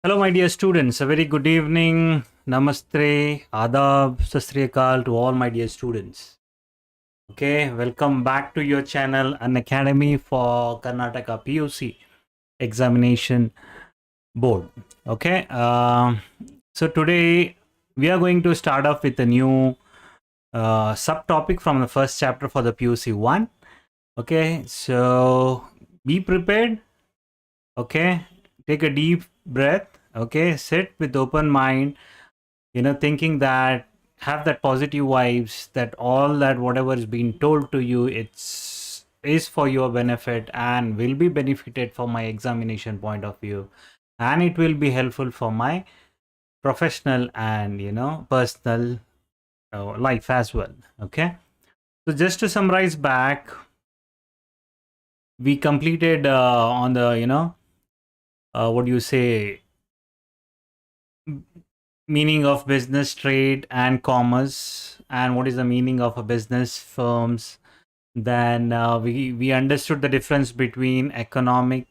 Hello, my dear students. A very good evening. Namaste, Adab, Sat Sri Akal to all my dear students. Okay, welcome back to your channel, Unacademy for Karnataka PUC Examination Board. Okay, so today we are going to start off with a new subtopic from the first chapter for the PUC 1. Okay, so be prepared. Okay, take a deep breath. Okay, sit with open mind, thinking that have that positive vibes, that all that whatever is being told to you, it's is for your benefit and will be benefited from my examination point of view, and it will be helpful for my professional and personal life as well. Okay, so just to summarize back, we completed on the what do you say, meaning of business, trade and commerce, and what is the meaning of a business, firms. Then we understood the difference between economic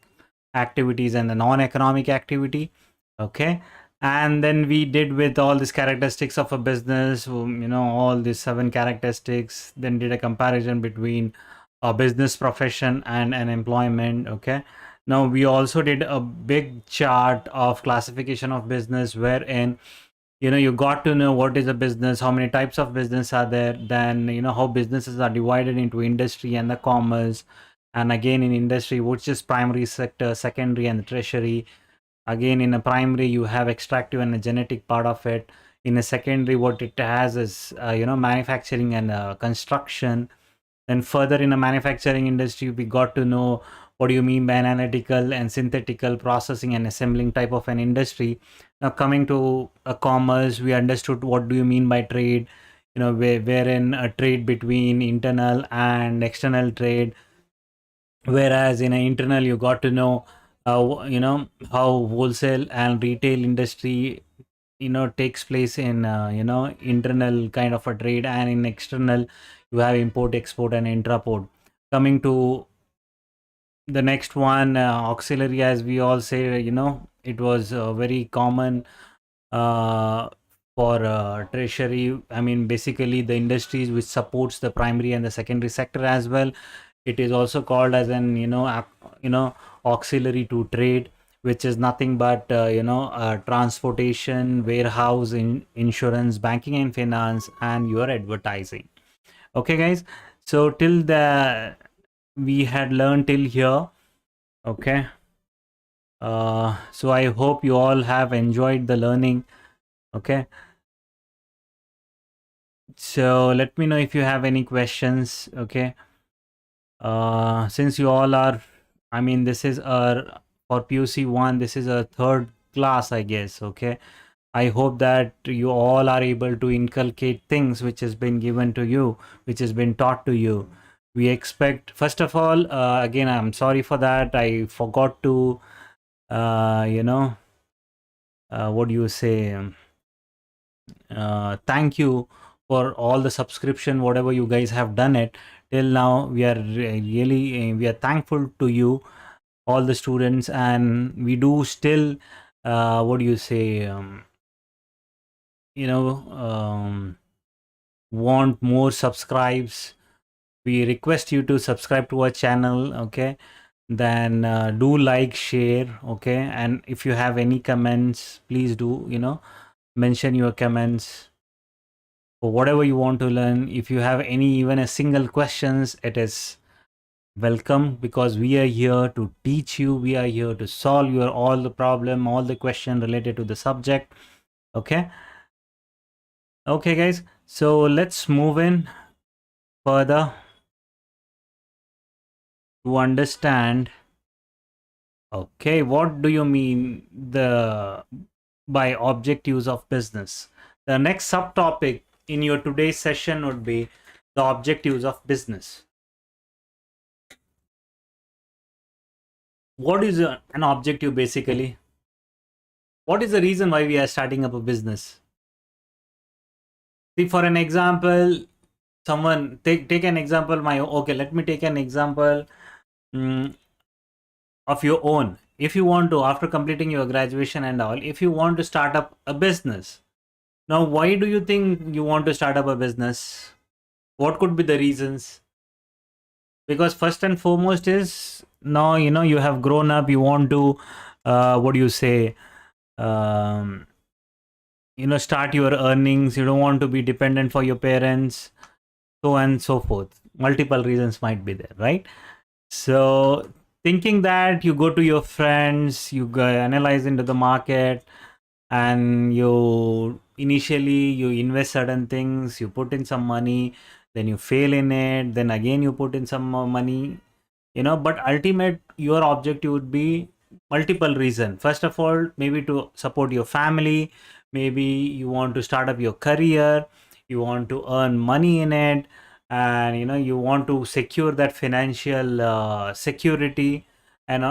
activities and the non-economic activity. Okay, and then we did with all these characteristics of a business, all these 7 characteristics, then did a comparison between a business profession and an employment. Okay, now we also did a big chart of classification of business, wherein you got to know what is a business, how many types of business are there, then how businesses are divided into industry and the commerce, and again in industry which is primary sector, secondary and the tertiary. Again in a primary you have extractive and a genetic part of it. In a secondary, what it has is manufacturing and construction. Then further in a manufacturing industry, we got to know what do you mean by an analytical and synthetical processing and assembling type of an industry. Now coming to a commerce, we understood what do you mean by trade, wherein a trade between internal and external trade. Whereas in an internal, you got to know how wholesale and retail industry takes place in internal kind of a trade, and in external you have import, export and intraport. Coming to the next one, auxiliary, as we all say, it was very common uh, for treasury. I mean, basically the industries which supports the primary and the secondary sector as well. It is also called as an auxiliary to trade, which is nothing but transportation, warehouse, insurance, banking and finance, and your advertising. Okay, guys. So till the we had learned till here. Okay. So I hope you all have enjoyed the learning. Okay. So let me know if you have any questions. Okay. Since you all are, I mean, this is our for PUC 1, this is a third class, I guess. Okay. I hope that you all are able to inculcate things which has been given to you, which has been taught to you. We expect, first of all, again, I'm sorry for that. I forgot to, what do you say? Thank you for all the subscription, whatever you guys have done it till now. We are really, we are thankful to you, all the students, and we do still, what do you say? Want more subscribes. We request you to subscribe to our channel. Okay, then do like, share. Okay, and if you have any comments, please do mention your comments for whatever you want to learn. If you have any, even a single questions, it is welcome, because we are here to teach you. We are here to solve your all the problem, all the question related to the subject. Okay, guys, so let's move in further to understand. Okay, what do you mean by objectives of business? The next subtopic in your today's session would be the objectives of business. What is an objective basically? What is the reason why we are starting up a business? See, for an example, someone take an example. Okay, let me take an example of your own. if you want to, after completing your graduation and all, if you want to start up a business, now why do you think you want to start up a business? What could be the reasons? Because first and foremost is, now you have grown up, you want to what do you say, um, start your earnings, you don't want to be dependent for your parents, so on and so forth. Multiple reasons might be there, right? So thinking that, you go to your friends, you go analyze into the market, and you initially you invest certain things, you put in some money, then you fail in it, then again you put in some more money, but ultimate your objective would be multiple reason. First of all, maybe to support your family, maybe you want to start up your career, you want to earn money in it, and you want to secure that financial security, and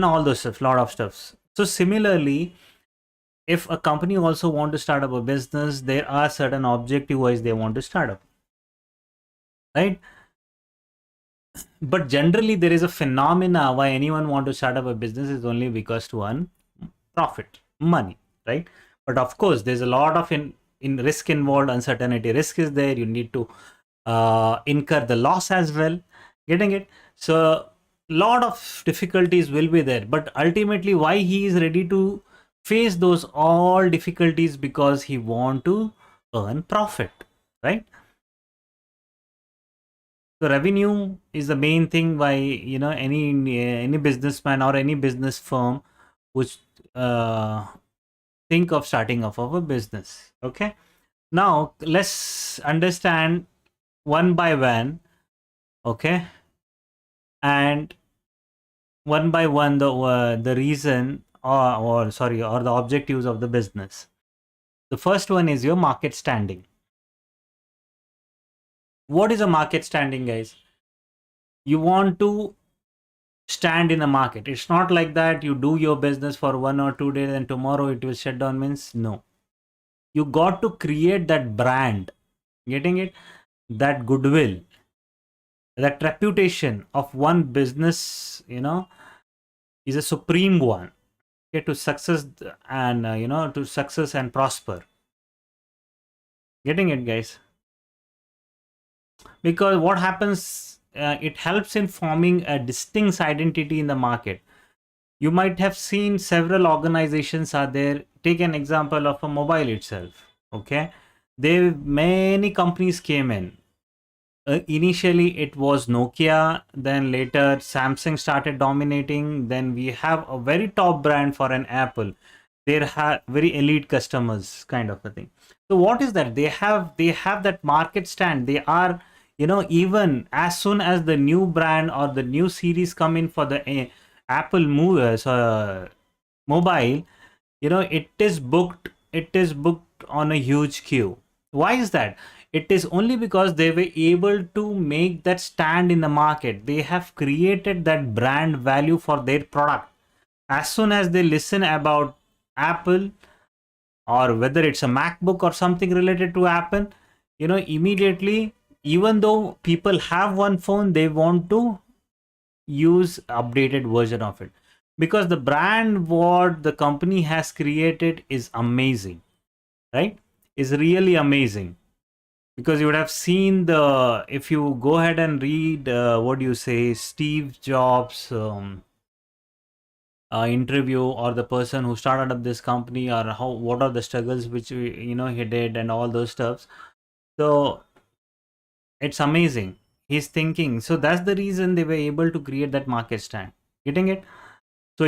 all those stuff, lot of stuffs. So similarly, if a company also want to start up a business, there are certain objective wise they want to start up, right? But generally there is a phenomena why anyone want to start up a business is only because to earn profit, money, right? But of course there's a lot of in risk involved, uncertainty risk is there, you need to incur the loss as well, getting it? So lot of difficulties will be there, but ultimately why he is ready to face those all difficulties, because he want to earn profit, right? So revenue is the main thing why any businessman or any business firm would uh, think of starting off of a business. Okay, now let's understand one by one. Okay, and one by one the reason, or sorry, or the objectives of the business. The first one is your market standing. What is a market standing, guys? You want to stand in the market. It's not like that you do your business for 1 or 2 days and tomorrow it will shut down, means no. You got to create that brand, getting it? That goodwill, that reputation of one business, is a supreme one. Okay, to success and to success and prosper. Getting it, guys? Because what happens, it helps in forming a distinct identity in the market. You might have seen several organizations are there. Take an example of a mobile itself. Okay, there many companies came in. Initially it was Nokia, then later Samsung started dominating, then we have a very top brand for an Apple. They have very elite customers, kind of a thing. So what is that? They have that market stand. They are, even as soon as the new brand or the new series come in for the Apple mobile, it is booked on a huge queue. Why is that? It is only because they were able to make that stand in the market. They have created that brand value for their product. As soon as they listen about Apple, or whether it's a MacBook or something related to Apple, immediately, even though people have one phone, they want to use updated version of it, because the brand what the company has created is amazing, right? Is really amazing. Because you would have seen, the if you go ahead and read what do you say, Steve Jobs interview, or the person who started up this company, or what are the struggles which he did and all those stuffs. So it's amazing, he's thinking. So that's the reason they were able to create that market stand, getting it? So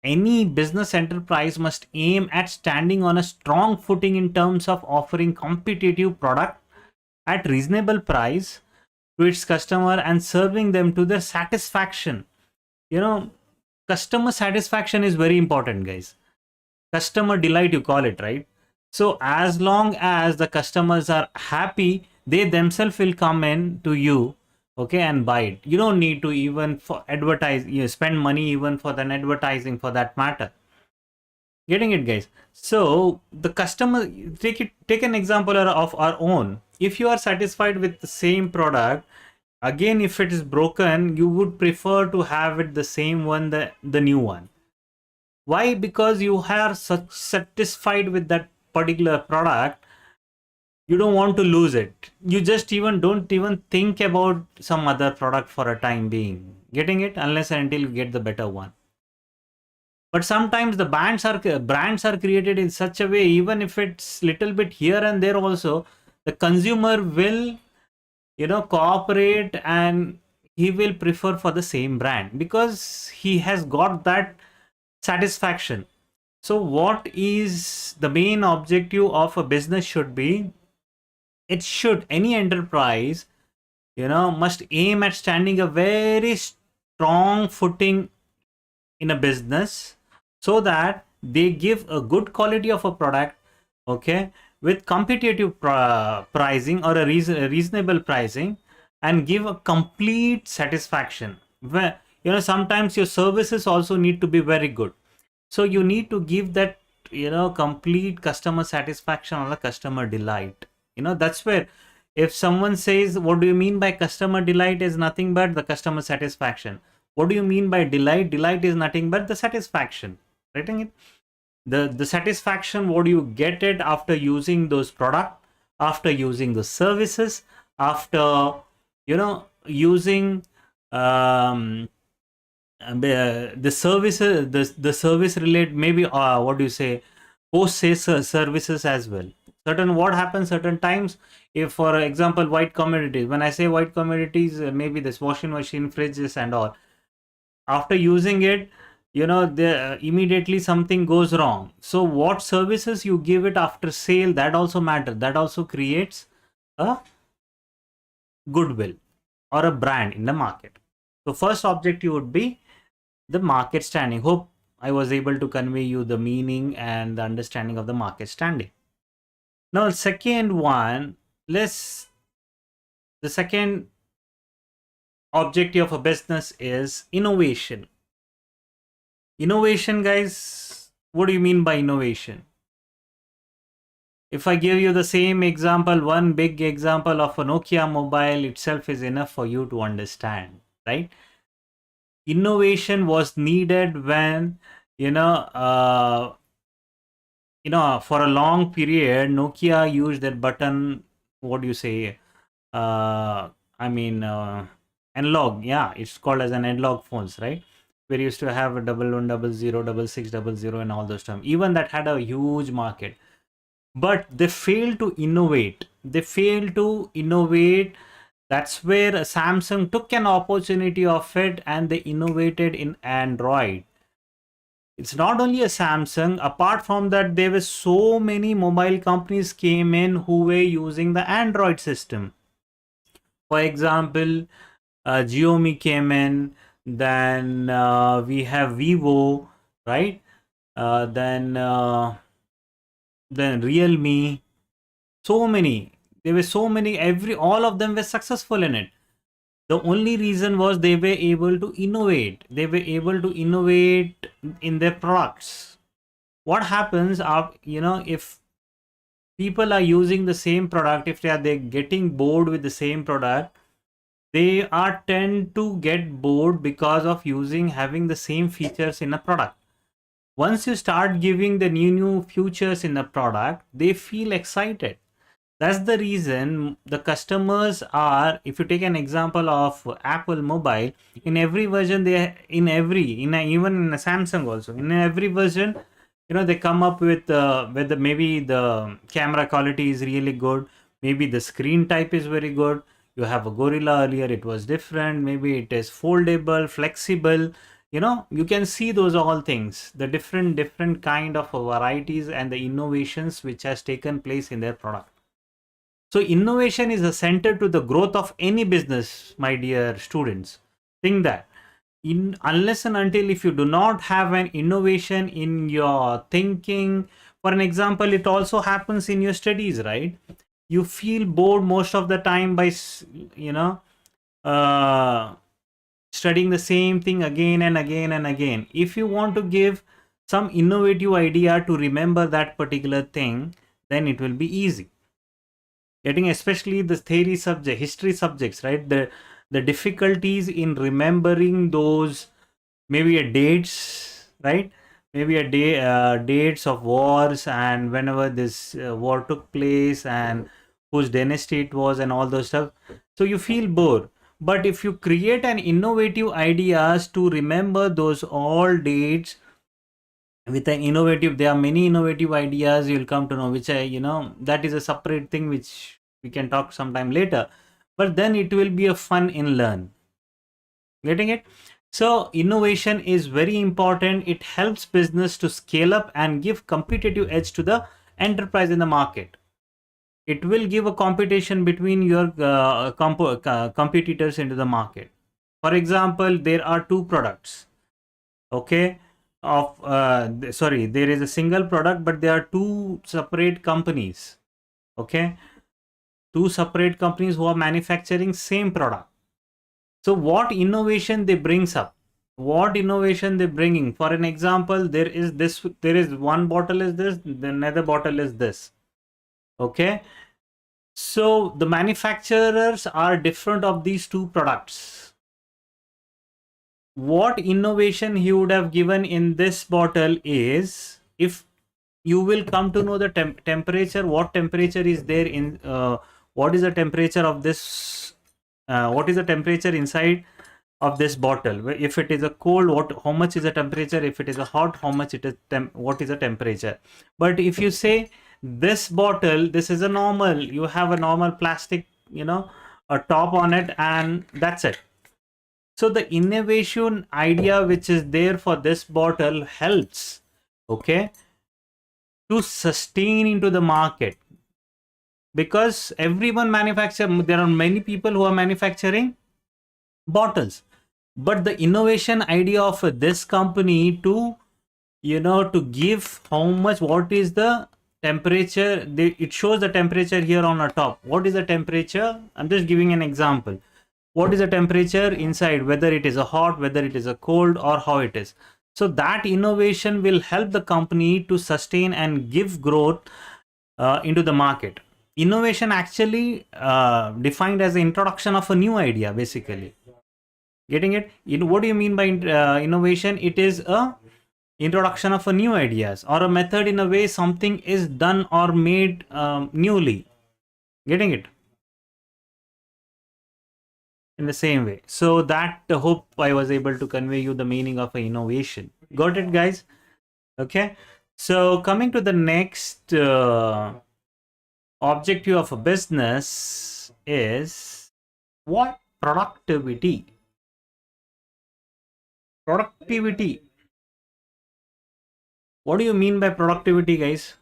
any business enterprise must aim at standing on a strong footing in terms of offering competitive product at reasonable price to its customer and serving them to their satisfaction. You know, customer satisfaction is very important, guys. Customer delight, you call it, right? So as long as the customers are happy, they themselves will come in to you, okay, and buy it. You don't need to even for advertise, you spend money even for the advertising, for that matter. Getting it, guys? So the customer, take an example of our own. If you are satisfied with the same product, again if it is broken, you would prefer to have it the same one, the new one. Why? Because you are such satisfied with that particular product, you don't want to lose it. You just even don't even think about some other product for a time being. Getting it? Unless and until you get the better one. But sometimes the brands are created in such a way, even if it's little bit here and there also, the consumer will, cooperate, and he will prefer for the same brand because he has got that satisfaction. So what is the main objective of a business should be, it should, any enterprise, must aim at standing a very strong footing in a business, so that they give a good quality of a product, okay, with competitive pricing, or a reasonable pricing, and give a complete satisfaction. Where, sometimes your services also need to be very good, so you need to give that, complete customer satisfaction or the customer delight. That's where, if someone says, what do you mean by customer delight, is nothing but the customer satisfaction. What do you mean by delight? Delight is nothing but the satisfaction. Writing it, the satisfaction, what do you get it after using those product, after using the services, after, using, the services, the service related, maybe, what do you say, post sales services as well. Certain, what happens certain times, if for example white commodities, when I say white commodities, maybe this washing machine, fridges and all, after using it, immediately something goes wrong. So what services you give it after sale, that also matter, that also creates a goodwill or a brand in the market. So first objective would be the market standing. Hope I was able to convey you the meaning and the understanding of the market standing. Now, second one, the second objective of a business is innovation. Innovation, guys, what do you mean by innovation? If I give you the same example, one big example of a Nokia mobile itself is enough for you to understand, right? Innovation was needed when, for a long period, Nokia used that button, what do you say? I mean, analog, yeah, it's called as an analog phones, right? We used to have a 1100, 6600, and all those terms. Even that had a huge market, but they failed to innovate. They failed to innovate. That's where Samsung took an opportunity of it, and they innovated in Android. It's not only a Samsung. Apart from that, there were so many mobile companies came in who were using the Android system. For example, Xiaomi came in, then we have Vivo, right? Then Realme. So many. There were so many. All of them were successful in it. The only reason was they were able to innovate. They were able to innovate in their products. What happens if people are using the same product, if they're getting bored with the same product, they are tend to get bored because of having the same features in a product. Once you start giving the new features in the product, they feel excited. That's the reason the customers are, if you take an example of Apple mobile, in every version, even in a Samsung also, in every version, they come up with maybe the camera quality is really good, maybe the screen type is very good. You have a Gorilla, earlier it was different, maybe it is foldable, flexible. You can see those all things, the different kind of varieties and the innovations which has taken place in their product. So innovation is a center to the growth of any business, my dear students. Think that. Unless and until if you do not have an innovation in your thinking, for an example, it also happens in your studies, right? You feel bored most of the time by, studying the same thing again and again and again. If you want to give some innovative idea to remember that particular thing, then it will be easy. Getting especially the theory subject, history subjects, right? The difficulties in remembering those maybe dates, right? maybe a day, dates of wars, and whenever this war took place, and whose dynasty it was, and all those stuff. So you feel bored. But if you create an innovative ideas to remember those all dates with an innovative, there are many innovative ideas, you'll come to know, which I, that is a separate thing which we can talk sometime later. But then it will be a fun in learn. Getting it? So innovation is very important. It helps business to scale up and give competitive edge to the enterprise in the market. It will give a competition between your competitors into the market. For example, there are two products. Okay, of sorry, there is a single product, but there are two separate companies. Okay, two separate companies who are manufacturing same product. So what innovation they brings up, what innovation they bringing? For an example, there is this, there is one bottle is this, the another bottle is this. Okay, so the manufacturers are different of these two products. What innovation he would have given in this bottle is, if you will come to know the temperature, what temperature is there in what is the temperature of this, what is the temperature inside of this bottle. If it is a cold, what, how much is the temperature? If it is a hot, how much it is what is the temperature? But if you say this bottle, this is a normal, you have a normal plastic, a top on it, and that's it. So the innovation idea which is there for this bottle helps, okay, to sustain into the market, because everyone manufacture, there are many people who are manufacturing bottles, but the innovation idea of this company to, to give how much, what is the temperature, it shows the temperature here on the top. What is the temperature? I'm just giving an example. What is the temperature inside, whether it is a hot, whether it is a cold, or how it is. So that innovation will help the company to sustain and give growth into the market. Innovation actually defined as the introduction of a new idea, basically. Getting it? What do you mean by innovation? It is a introduction of a new ideas, or a method in a way something is done or made newly. Getting it? In the same way. So that hope I was able to convey you the meaning of a innovation. Got it, guys? Okay. So coming to the next objective of a business is what? Productivity. Productivity. What do you mean by productivity, guys?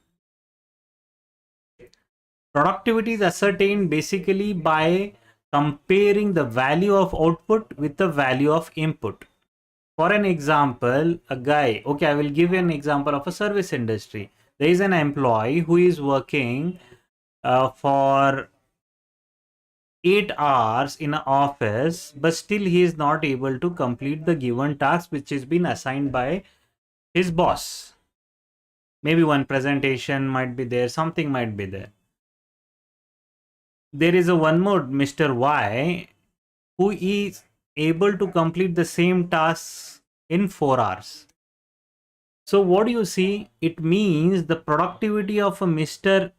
Productivity is ascertained basically by comparing the value of output with the value of input. For an example, a guy, okay, I will give you an example of a service industry. There is an employee who is working for 8 hours in an office, but still he is not able to complete the given task which has been assigned by his boss. Maybe one presentation might be there, something might be there. There is a one more Mr. Y who is able to complete the same task in 4 hours. So what do you see? It means the productivity of a Mr.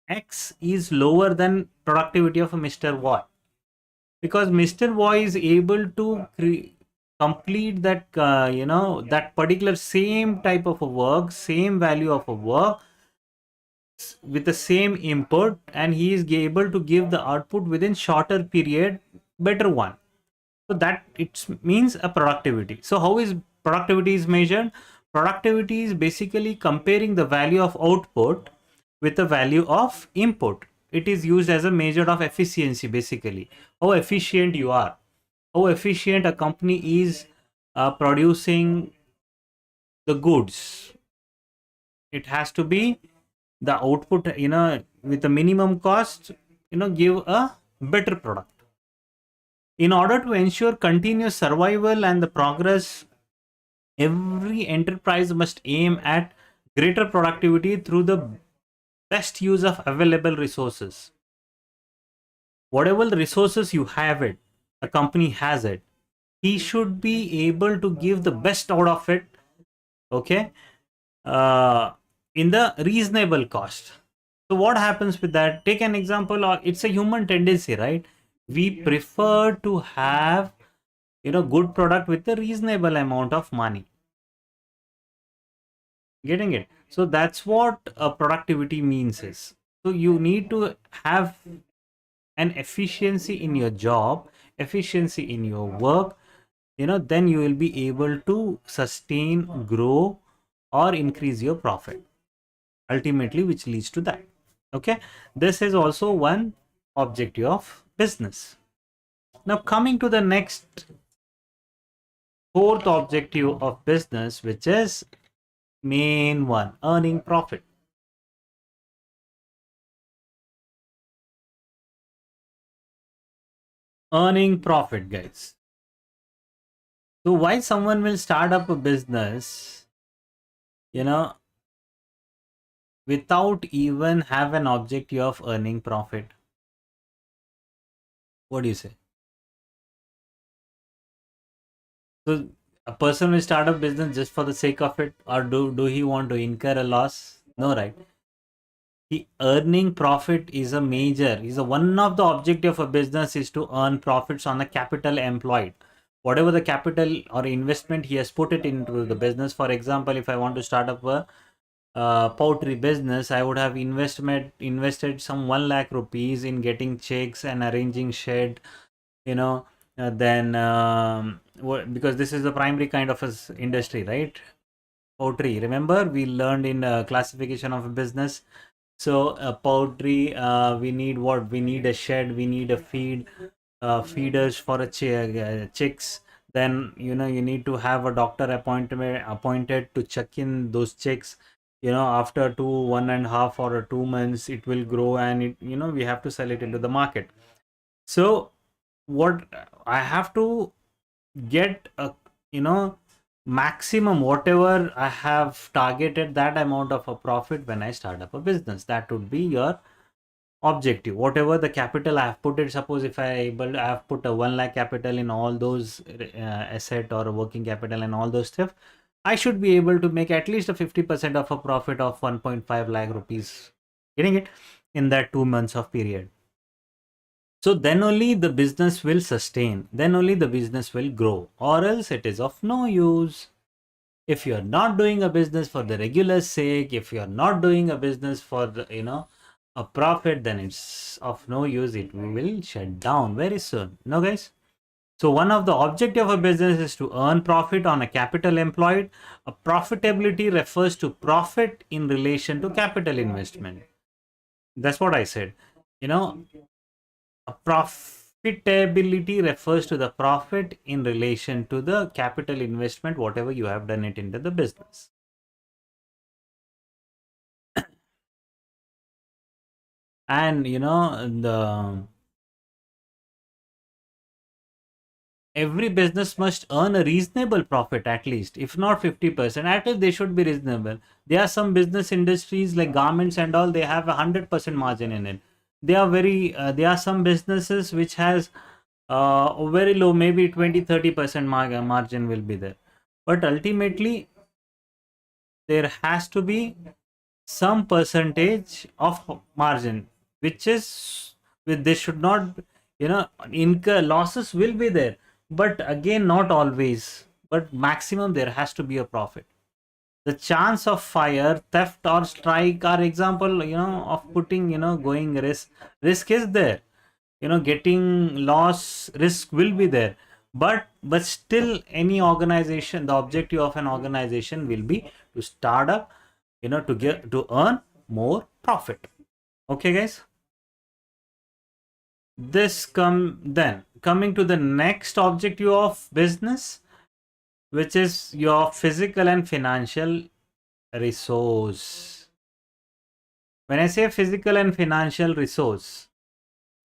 X is lower than productivity of a Mr. Y, because Mr. Y is able to complete that that particular same type of a work, same value of a work with the same input, and he is able to give the output within shorter period, better one. So that it means a productivity. So how is productivity is measured? Productivity is basically comparing the value of output with the value of input. It is used as a measure of efficiency, basically how efficient you are, how efficient a company is producing the goods. It has to be the output, with the minimum cost, give a better product. In order to ensure continuous survival and the progress, every enterprise must aim at greater productivity through the best use of available resources. Whatever the resources you have it, a company has it, he should be able to give the best out of it. Okay, uh, in the reasonable cost. So what happens with that? Take an example, or it's a human tendency, right? We prefer to have, good product with a reasonable amount of money. Getting it? So that's what productivity means is. So you need to have an efficiency in your job, efficiency in your work, then you will be able to sustain, grow, or increase your profit, ultimately, which leads to that. Okay, this is also one objective of business. Now coming to the next, fourth objective of business, which is main one, earning profit. Earning profit, guys. So why someone will start up a business, you know without even have an objective of earning profit? What do you say? So a person will start a business just for the sake of it, or do he want to incur a loss? No, right? The earning profit is a major, is a one of the objective of a business is to earn profits on the capital employed. Whatever the capital or investment he has put it into the business. For example, if I want to start up a poultry business, I would have invested some 1 lakh rupees in getting chicks and arranging shed, you know then because this is the primary kind of industry, right? Poultry, remember we learned in classification of a business. So poultry, we need what? We need a shed, we need a feeders for a chicks. Then you need to have a doctor appointed to check in those chicks. After 1.5 or 2 months it will grow, and we have to sell it into the market. So what I have to get a, maximum, whatever I have targeted, that amount of a profit when I start up a business. That would be your objective. Whatever the capital I have put it, suppose if I have put a 1 lakh capital in all those asset or working capital and all those stuff, I should be able to make at least a 50% of a profit of 1.5 lakh rupees, getting it, in that 2 months of period. So then only the business will sustain, then only the business will grow, or else it is of no use. If you're not doing a business for the regular sake, if you're not doing a business for a profit, then it's of no use. It will shut down very soon. No, guys? So one of the objective of a business is to earn profit on a capital employed. A profitability refers to profit in relation to capital investment. That's what I said. You know, a profitability refers to the profit in relation to the capital investment, whatever you have done it into the business. And the every business must earn a reasonable profit, at least if not 50%, at least they should be reasonable. There are some business industries like garments and all, they have 100% margin in it. They are very there are some businesses which has very low, maybe 20-30% margin will be there. But ultimately there has to be some percentage of margin, which is with this should not, incur losses will be there, but again not always, but maximum there has to be a profit. The chance of fire, theft, or strike are example, of putting, going risk is there. Getting loss risk will be there, but still any organization, the objective of an organization will be to start up, to get to earn more profit. Okay, guys? This come then coming to the next objective of business, which is your physical and financial resource. When I say physical and financial resource,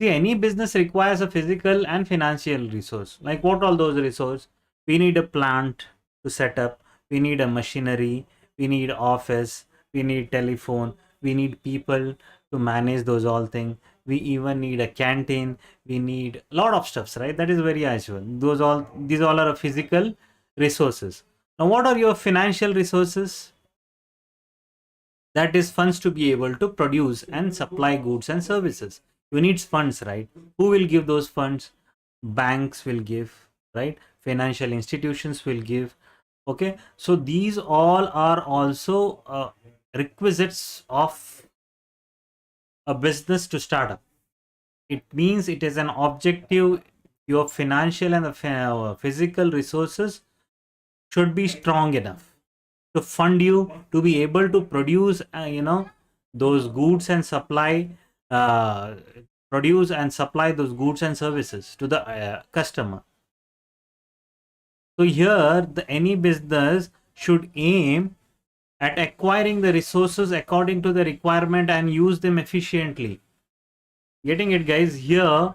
see, any business requires a physical and financial resource. Like what all those resources? We need a plant to set up, we need a machinery, we need office, we need telephone, we need people to manage those all things. We even need a canteen, we need a lot of stuffs, right? That is very usual. These all are physical resources. Now, what are your financial resources? That is funds to be able to produce and supply goods and services. You need funds, right? Who will give those funds? Banks will give, right? Financial institutions will give. Okay, so these all are also requisites of a business to start up. It means it is an objective. Your financial and the physical resources should be strong enough to fund you to be able to produce those goods and supply uh, produce and supply those goods and services to the customer. So here any business should aim at acquiring the resources according to the requirement and use them efficiently. Getting it, guys? Here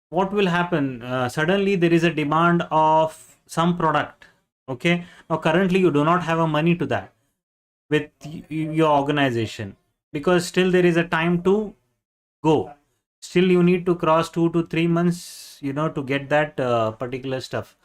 what will happen, suddenly there is a demand of some product. Okay, now currently you do not have a money to that with your organization, because still there is a time to go. Still you need to cross 2 to 3 months, to get that particular stuff.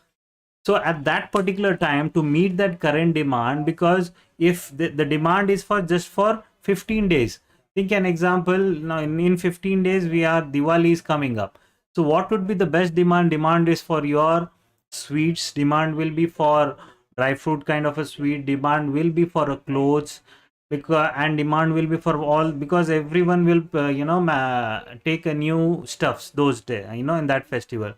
So at that particular time, to meet that current demand, because if the demand is for just for 15 days, think an example. Now in 15 days we are Diwali is coming up. So what would be the best demand is for your sweets, demand will be for dry fruit kind of a sweet, demand will be for a clothes, because and demand will be for all, because everyone will take a new stuffs those day, in that festival.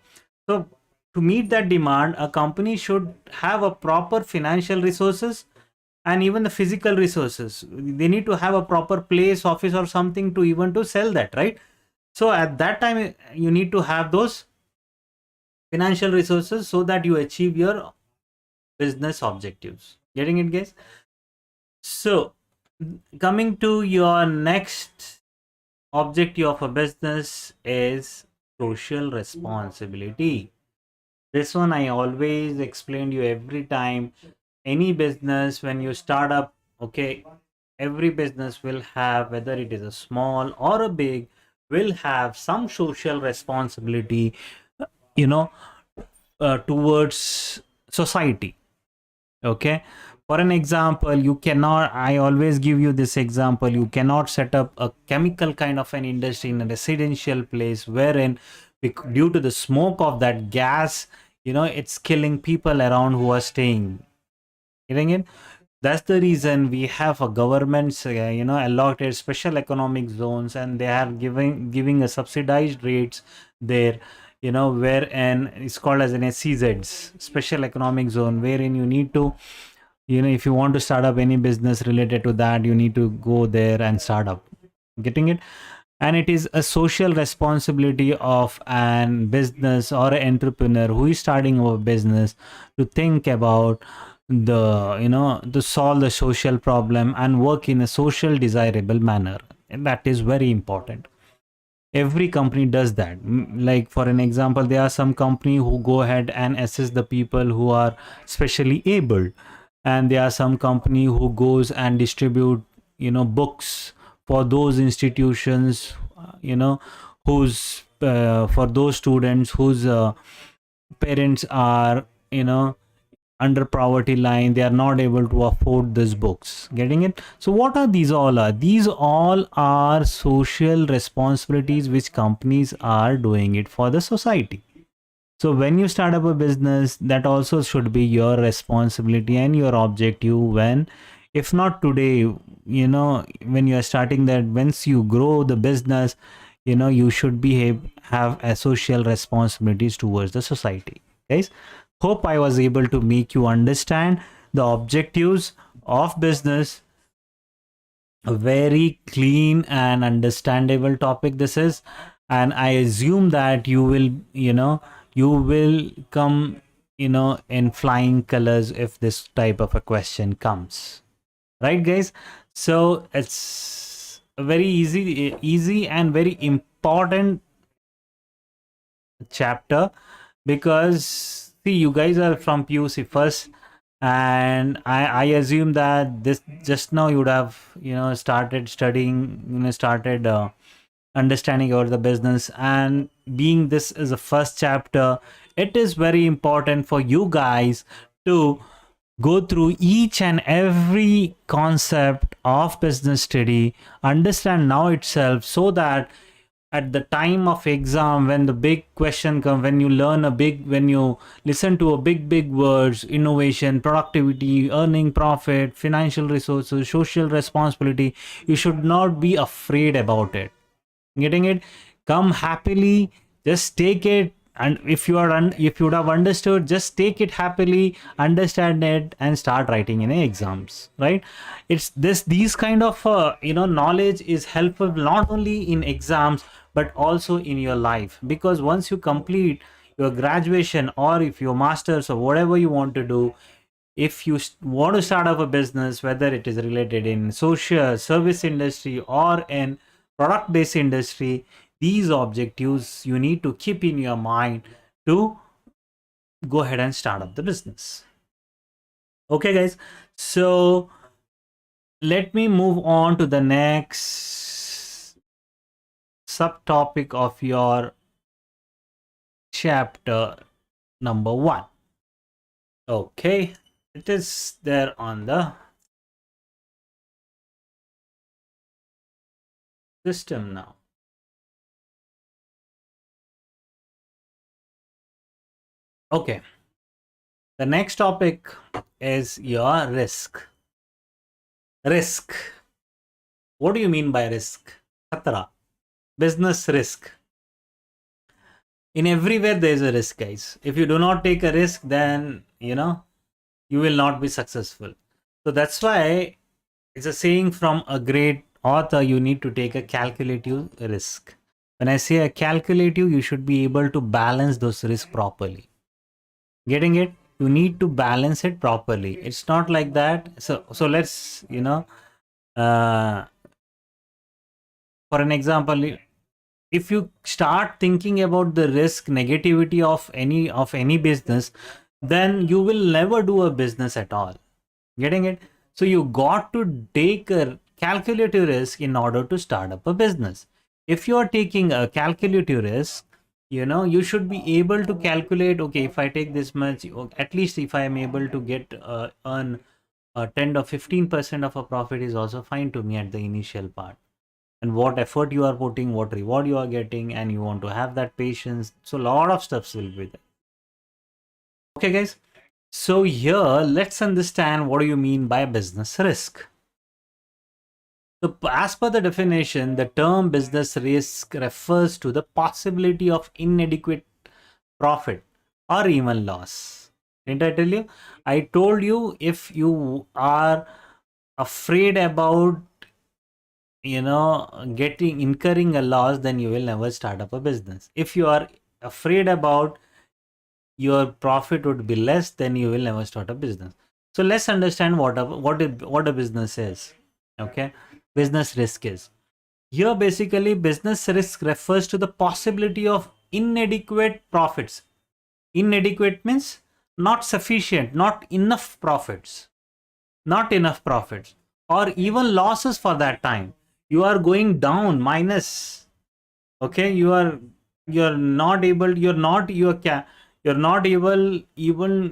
So to meet that demand, a company should have a proper financial resources and even the physical resources. They need to have a proper place, office or something to even to sell that, right? So at that time you need to have those financial resources so that you achieve your business objectives. Getting it, guys? So coming to your next objective of a business is social responsibility. This one I always explain to you every time. Any business, when you start up, okay, every business will have, whether it is a small or a big, will have some social responsibility, you know, towards society. Okay, for an example, you cannot, I always give you this example, you cannot set up a chemical kind of an industry in a residential place wherein due to the smoke of that gas, it's killing people around who are staying. Getting it? That's the reason we have a government's allotted special economic zones, and they are giving a subsidized rates there, wherein it's called as an SEZs, special economic zone, wherein you need to, if you want to start up any business related to that, you need to go there and start up. Getting it? And it is a social responsibility of an business or an entrepreneur who is starting a business to think about to solve the social problem and work in a social desirable manner. And that is very important. Every company does that. Like for an example, there are some company who go ahead and assist the people who are specially able, and there are some company who goes and distribute books for those institutions, whose for those students whose parents are under poverty line, they are not able to afford these books. Getting it? So what are these all are? These all are social responsibilities which companies are doing it for the society. So when you start up a business, that also should be your responsibility and your objective. When, if not today, when you are starting that, once you grow the business, you should have a social responsibilities towards the society. Guys, hope I was able to make you understand the objectives of business. A very clean and understandable topic this is, and I assume that you will come in flying colors if this type of a question comes, right, guys? So it's a very easy and very important chapter, because see, you guys are from PUC first, and I assume that this just now you would have started studying, started understanding about the business, and being this is the first chapter, it is very important for you guys to go through each and every concept of business study, understand now itself, so that at the time of exam, when the big question come, when you listen to a big words, innovation, productivity, earning profit, financial resources, social responsibility, you should not be afraid about it. Getting it? Come happily, just take it, and if if you would have understood, just take it happily, understand it, and start writing in exams, right? It's these kind of knowledge is helpful not only in exams but also in your life, because once you complete your graduation, or if your masters or whatever you want to do, if you want to start up a business, whether it is related in social service industry or in product based industry, these objectives you need to keep in your mind to go ahead and start up the business. Okay guys, so let me move on to the next subtopic of your chapter number 1. Okay, it is there on the system now. Okay, the next topic is your risk. Risk. What do you mean by risk? Khatra. Business risk. In everywhere there is a risk, guys. If you do not take a risk, then you will not be successful. So that's why it's a saying from a great author, you need to take a calculative risk. When I say a calculative, you should be able to balance those risks properly. Getting it? You need to balance it properly. It's not like that. So let's for an example, if you start thinking about the risk negativity of any business, then you will never do a business at all. Getting it? So you got to take a calculative risk in order to start up a business. If you are taking a calculative risk, you should be able to calculate, okay, if I take this much, at least if I am able to get earn 10 or 15% of a profit is also fine to me at the initial part. And what effort you are putting, what reward you are getting, and you want to have that patience. So a lot of stuffs will be there. Okay guys, so here let's understand what do you mean by business risk. So as per the definition, the term business risk refers to the possibility of inadequate profit or even loss. Didn't I tell you? I told you, if you are afraid about incurring a loss, then you will never start up a business. If you are afraid about your profit would be less, then you will never start a business. So let's understand what a business is. Okay, business risk is, here basically business risk refers to the possibility of inadequate profits. Inadequate means not sufficient, not enough profits, or even losses for that time. You are going down, minus. Okay, you're not able, you're not even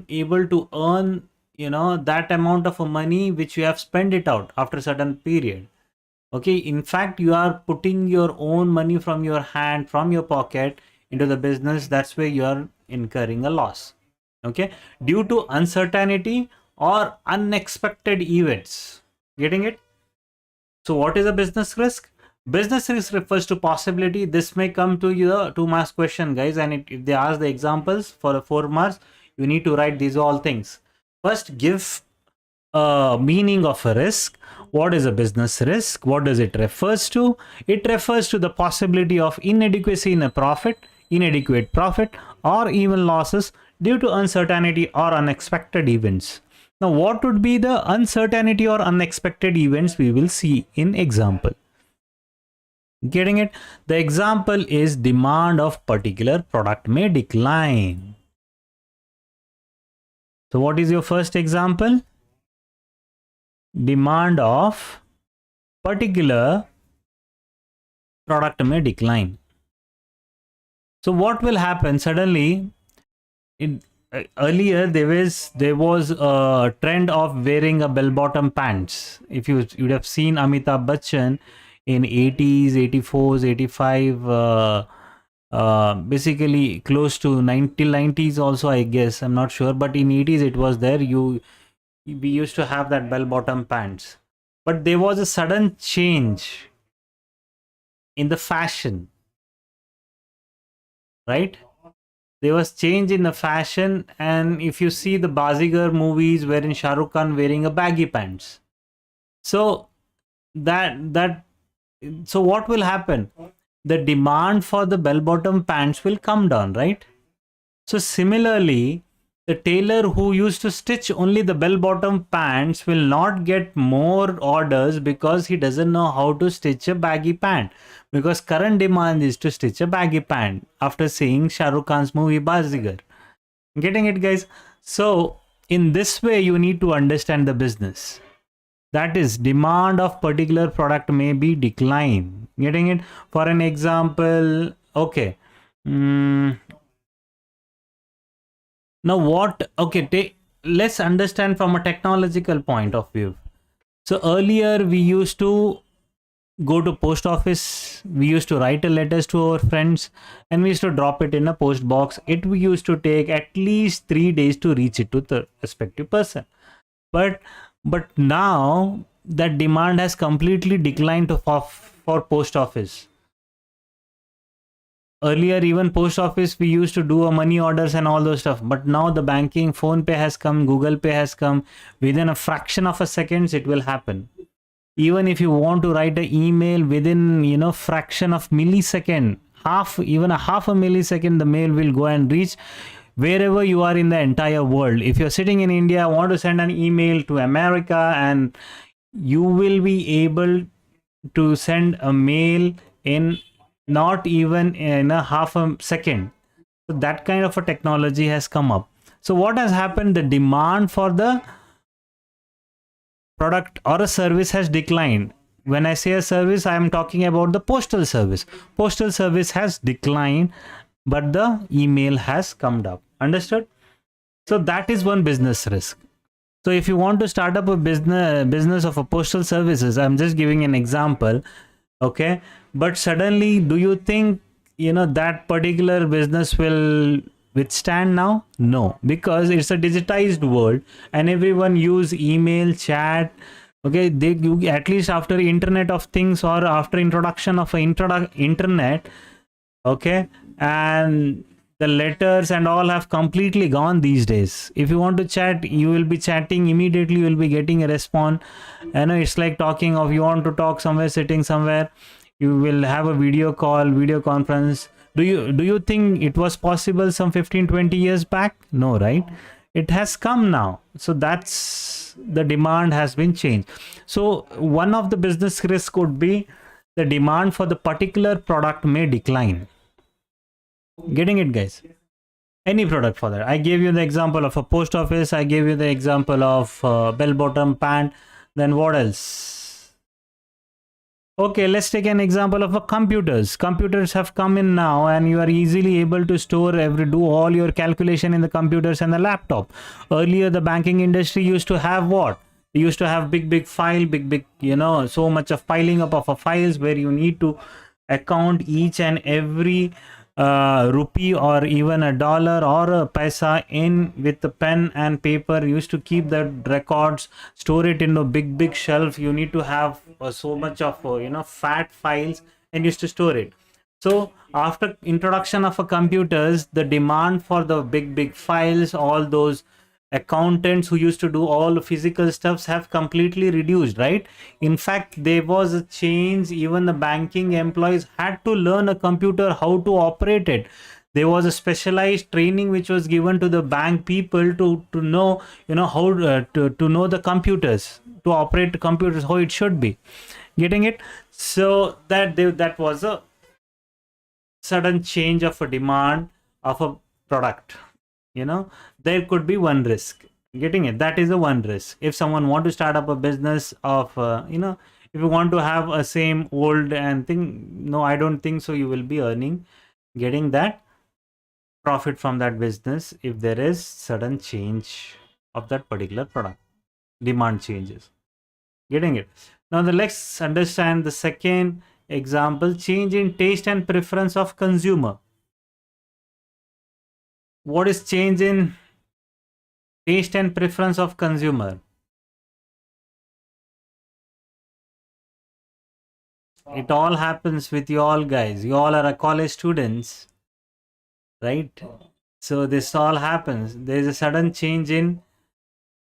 able to earn that amount of money which you have spent it out after a certain period. Okay, in fact you are putting your own money from your hand, from your pocket, into the business. That's where you are incurring a loss. Okay, due to uncertainty or unexpected events. Getting it? So what is a business risk? Business risk refers to possibility. This may come to your 2 marks question, guys, and if they ask the examples for a 4 marks, you need to write these all things. First, give a meaning of a risk. What is a business risk? What does it refers to? It refers to the possibility of inadequacy in a profit, inadequate profit, or even losses due to uncertainty or unexpected events. Now, what would be the uncertainty or unexpected events? We will see in example. Getting it? The example is demand of particular product may decline. So what is your first example? Demand of particular product may decline. So what will happen suddenly? earlier there was a trend of wearing a bell bottom pants. If you would have seen Amitabh Bachchan in 80s, 84s, 85, basically close to 90s also, I guess. I'm not sure, but in 80s it was there. We used to have that bell bottom pants, but there was a sudden change in the fashion, right? There was change in the fashion, and if you see the Bazigar movies wherein Shah Rukh Khan wearing a baggy pants, so that so what will happen? The demand for the bell bottom pants will come down, right? So similarly, the tailor who used to stitch only the bell bottom pants will not get more orders because he doesn't know how to stitch a baggy pant, because current demand is to stitch a baggy pant after seeing Shah Rukh Khan's movie Bazigar. Getting it, guys? So in this way you need to understand the business. That is, demand of particular product may be decline. Getting it? For an example, okay. Now what? Okay, let's understand from a technological point of view. So earlier we used to go to post office, we used to write a letters to our friends, and we used to drop it in a post box. It we used to take at least 3 days to reach it to the respective person. But now that demand has completely declined for post office. Earlier, even post office, we used to do a money orders and all those stuff, but now the banking, phone pay has come, Google Pay has come. Within a fraction of a seconds it will happen. Even if you want to write an email, within fraction of millisecond, even a half a millisecond, the mail will go and reach wherever you are in the entire world. If you're sitting in India, want to send an email to America, and you will be able to send a mail in not even in a half a second. So that kind of a technology has come up. So what has happened? The demand for the product or a service has declined. When I say a service, I am talking about the postal service. Postal service has declined, but the email has come up. Understood? So that is one business risk. So if you want to start up a business of a postal services, I'm just giving an example, okay? But suddenly, do you think that particular business will withstand now? No, because it's a digitized world and everyone use email, chat. Okay, at least after Internet of Things or after introduction of internet, okay, and the letters and all have completely gone these days. If you want to chat, you will be chatting immediately, you will be getting a response. It's like talking of, you want to talk somewhere, sitting somewhere, you will have a video call, video conference. Do you think it was possible some 15-20 years back? No, right? It has come now. So that's the demand has been changed. So one of the business risks could be the demand for the particular product may decline. Getting it, guys? Any product for that. I gave you the example of a post office, I gave you the example of bell bottom pant. Then what else? Okay, let's take an example of a computers. Computers have come in now, and you are easily able to do all your calculation in the computers and the laptop. Earlier, the banking industry used to have what? They used to have big file, big so much of piling up of a files where you need to account each and every rupee or even a dollar or a paisa in with the pen and paper. You used to keep the records, store it in a big shelf. You need to have so much of fat files, and used to store it. So after introduction of a computers, the demand for the big files, all those accountants who used to do all physical stuffs have completely reduced, right? In fact, there was a change. Even the banking employees had to learn a computer, how to operate it. There was a specialized training which was given to the bank people to know how to know the computers, to operate the computers, how it should be. Getting it? So that was a sudden change of a demand of a product. There could be one risk. Getting it? That is a one risk. If someone want to start up a business of if you want to have a same old and thing, no, I don't think so you will be earning. Getting that? profit from that business if there is sudden change of that particular product, demand changes. Getting it? Now let's understand the second example, change in taste and preference of consumer. What is change in taste and preference of consumer? It all happens with you all guys. You all are a college students, right? So this all happens. There is a sudden change in,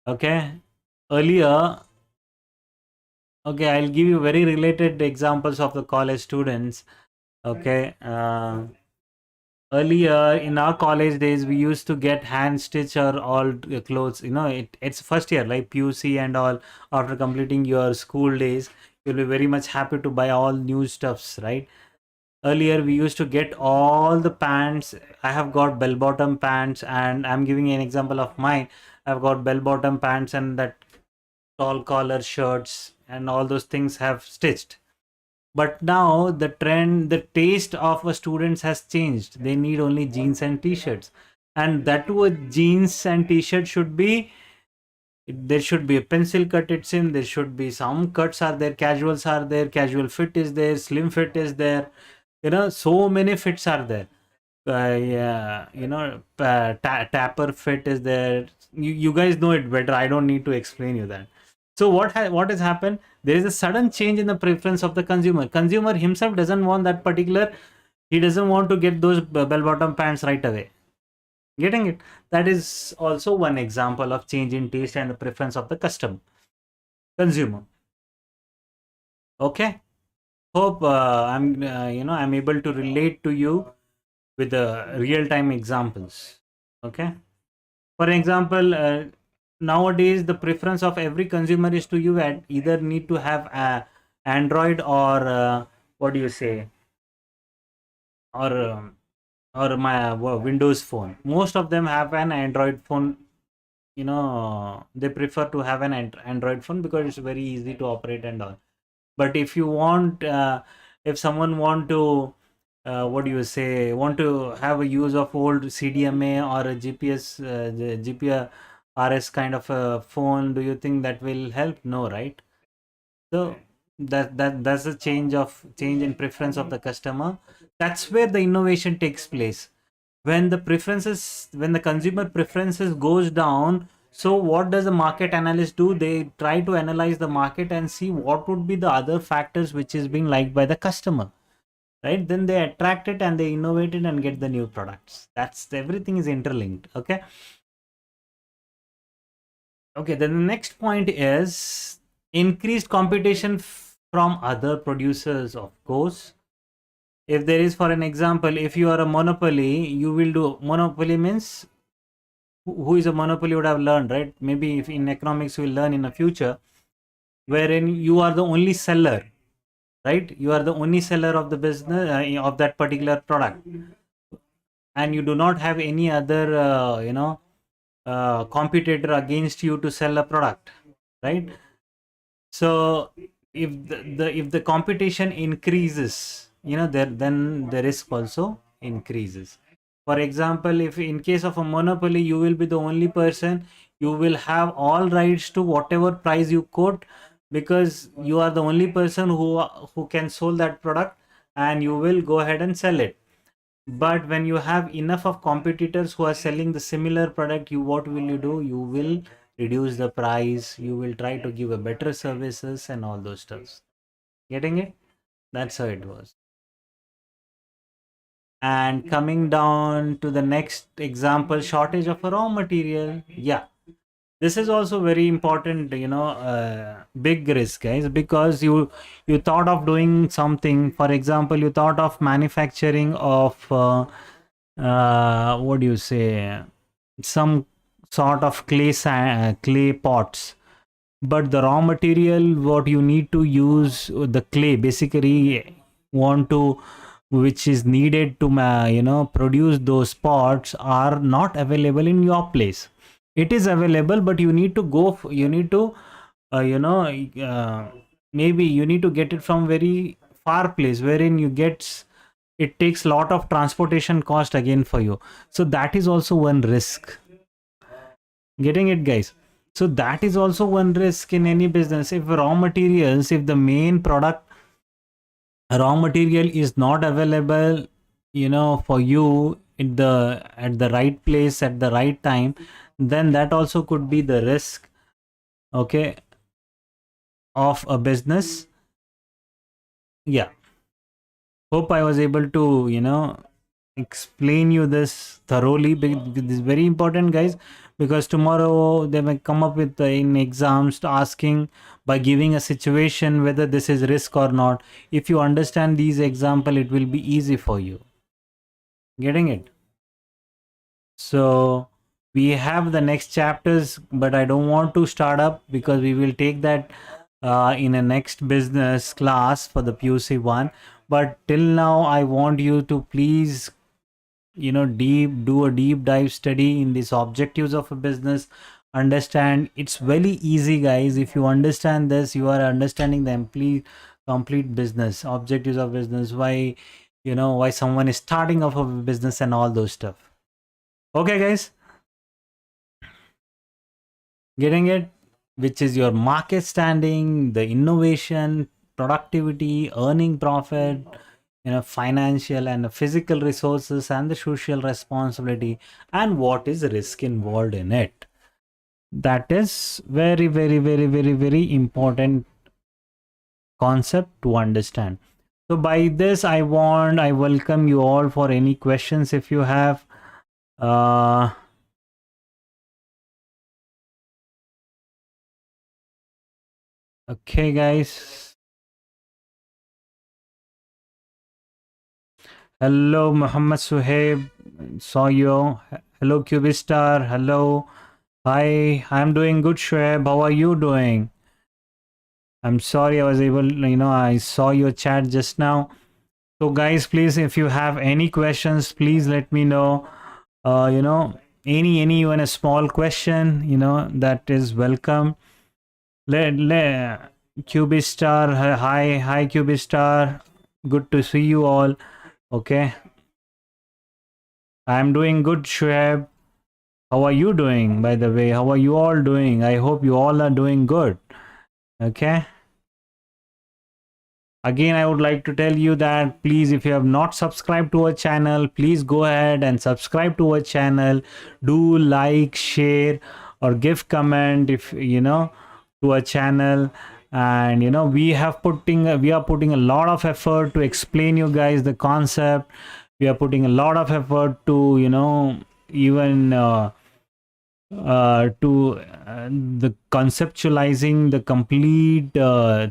okay, earlier, okay, I'll give you very related examples of the college students. Okay, earlier in our college days, we used to get hand stitch or all clothes. You know, it's first year like PUC and all. After completing your school days, you'll be very much happy to buy all new stuffs, right? Earlier we used to get all the pants. I have got bell bottom pants, and I'm giving an example of mine. I've got bell bottom pants and that tall collar shirts and all those things have stitched. But now the trend, the taste of a students has changed. They need only jeans and t-shirts, and that too a jeans and t-shirt should be, there should be a pencil cut, it's in, there should be some cuts are there, casuals are there, casual fit is there, slim fit is there, you know, so many fits are there. Yeah, you know, tapper fit is there. You guys know it better, I don't need to explain you that. So what has happened, there is a sudden change in the preference of the consumer himself doesn't want that particular, he doesn't want to get those bell bottom pants right away. Getting it? That is also one example of change in taste and the preference of the consumer. Okay, hope I'm able to relate to you with the real-time examples. Okay, for example, nowadays the preference of every consumer is to you at either need to have Android or what do you say, or my Windows phone. Most of them have an Android phone. You know, they prefer to have an Android phone because it's very easy to operate and all. But if you want, if someone want to what do you say, want to have a use of old CDMA or a GPS GPRS kind of a phone, do you think that will help? No, right? So that's a change in preference of the customer. That's where the innovation takes place. When the consumer preferences goes down, so what does the market analyst do? They try to analyze the market and see what would be the other factors which is being liked by the customer, right? Then they attract it and they innovate it and get the new products. That's, everything is interlinked. Okay, then the next point is increased competition from other producers, of course. If there is, for an example, if you are a monopoly, you will do, monopoly means who is a monopoly would have learned, right? Maybe if in economics we'll learn in the future, wherein you are the only seller, right? You are the only seller of the business of that particular product, and you do not have any other competitor against you to sell a product, right? So if the competition increases, you know, then the risk also increases. For example, if in case of a monopoly, you will be the only person, you will have all rights to whatever price you quote, because you are the only person who can sell that product, and you will go ahead and sell it. But when you have enough of competitors who are selling the similar product, what will you do? You will reduce the price, you will try to give a better services and all those stuff. Getting it? That's how it was. And coming down to the next example, shortage of a raw material. Yeah, this is also very important, you know, big risk, guys, because you thought of doing something. For example, you thought of manufacturing of what do you say, some sort of clay pots, but the raw material what you need to use, the clay basically want to, which is needed to produce those pots, are not available in your place. It is available, but you need to you need to maybe you need to get it from very far place, wherein you get it takes a lot of transportation cost again for you. So that is also one risk. Getting it, guys? So that is also one risk in any business. If raw materials, if the main product raw material is not available, for you at the right place at the right time, then that also could be the risk, okay, of a business. Yeah, hope I was able to explain you this thoroughly. This is very important, guys, because tomorrow they may come up with in exams asking by giving a situation whether this is risk or not. If you understand these example, it will be easy for you. Getting it? So we have the next chapters, but I don't want to start up because we will take that in a next business class for the PUC one. But till now, I want you to please, do a deep dive study in these objectives of a business. Understand it's very easy, guys. If you understand this, you are understanding the complete business objectives of business. Why, why someone is starting off of a business and all those stuff. Okay, guys, getting it? Which is your market standing, the innovation, productivity, earning profit, financial and physical resources, and the social responsibility, and what is risk involved in it. That is very, very, very, very, very important concept to understand. So by this, I welcome you all for any questions if you have. Okay, guys. Hello, Muhammad Suhaib. Saw you. Hello, Cubistar. Hello. Hi, I'm doing good, Shoaib. How are you doing? I'm sorry I was I saw your chat just now. So, guys, please, if you have any questions, please let me know. Any even a small question, that is welcome. Cubistar, hi, Cubistar. Good to see you all. Okay. I'm doing good, Shoaib. How are you doing, by the way? How are you all doing? I hope you all are doing good. Okay. Again, I would like to tell you that please, if you have not subscribed to our channel, please go ahead and subscribe to our channel. Do like, share, or give comment if to our channel. And we are putting a lot of effort to explain you guys the concept. We are putting a lot of effort to even to the conceptualizing the complete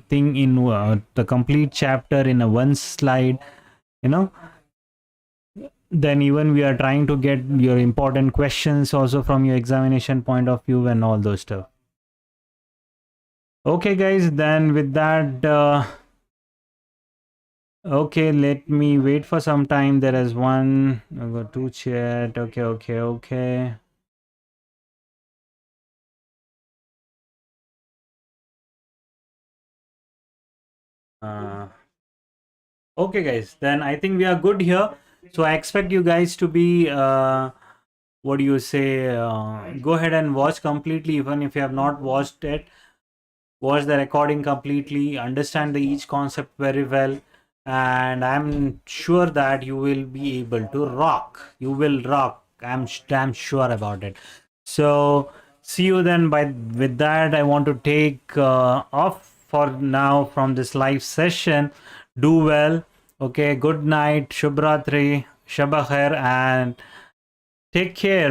thing in the complete chapter in a one slide, then even we are trying to get your important questions also from your examination point of view and all those stuff. Okay, guys, then with that, okay, let me wait for some time. There is one, I'll go to chat. Okay. Okay, guys, then I think we are good here. So I expect you guys to be, what do you say, go ahead and watch completely, even if you have not watched it. Watch the recording completely, understand each concept very well, and I'm sure that you will be able to rock. You will rock. I'm damn sure about it. So see you then. With that, I want to take off for now from this live session. Do well. Okay. Good night. Shubhratri. Shabakhair, and take care.